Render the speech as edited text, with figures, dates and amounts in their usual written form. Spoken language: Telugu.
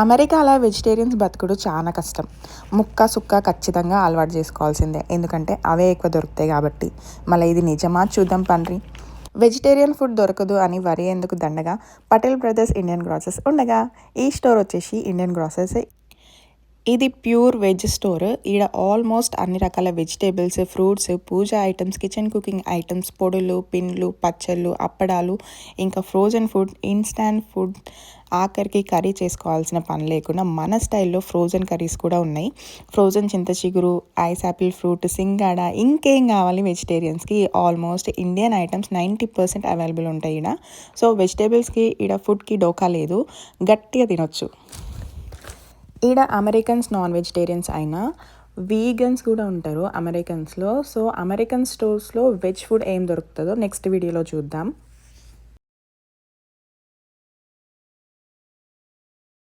అమెరికాలో వెజిటేరియన్స్ బతుకుడు చాలా కష్టం. ముక్క, సుక్క ఖచ్చితంగా అలవాటు చేసుకోవాల్సిందే. ఎందుకంటే అవే ఎక్కువ దొరుకుతాయి కాబట్టి. మళ్ళీ ఇది నిజమా? చూద్దాం పండ్రి. వెజిటేరియన్ ఫుడ్ దొరకదు అని వరి ఎందుకు దండగా పటేల్ బ్రదర్స్ ఇండియన్ గ్రాసెస్ ఉండగా ఈ స్టోర్ వచ్చేసి ఇండియన్ గ్రాసెస్. ఇది ప్యూర్ వెజ్ స్టోర్. ఈడ ఆల్మోస్ట్ అన్ని రకాల వెజిటేబుల్స్, ఫ్రూట్స్, పూజ ఐటమ్స్, కిచెన్ కుకింగ్ ఐటమ్స్, పొడులు, పిన్లు, పచ్చళ్ళు, అప్పడాలు, ఇంకా ఫ్రోజన్ ఫుడ్, ఇన్స్టాంట్ ఫుడ్, ఆఖరికి కర్రీ చేసుకోవాల్సిన పని లేకుండా మన స్టైల్లో ఫ్రోజన్ కర్రీస్ కూడా ఉన్నాయి. ఫ్రోజన్ చింత చిగురు, ఐస్ యాపిల్ ఫ్రూట్, సింగాడ, ఇంకేం కావాలి వెజిటేరియన్స్కి. ఆల్మోస్ట్ ఇండియన్ ఐటమ్స్ 90% అవైలబుల్ ఉంటాయి ఈడ. సో వెజిటేబుల్స్కి ఈడ ఫుడ్కి డోకా లేదు, గట్టిగా తినొచ్చు. ఈడ అమెరికన్స్ నాన్ వెజిటేరియన్స్ అయినా వీగన్స్ కూడా ఉంటారు అమెరికన్స్లో. సో అమెరికన్ స్టోర్స్లో వెజ్ ఫుడ్ ఏం దొరుకుతుందో నెక్స్ట్ వీడియోలో చూద్దాం.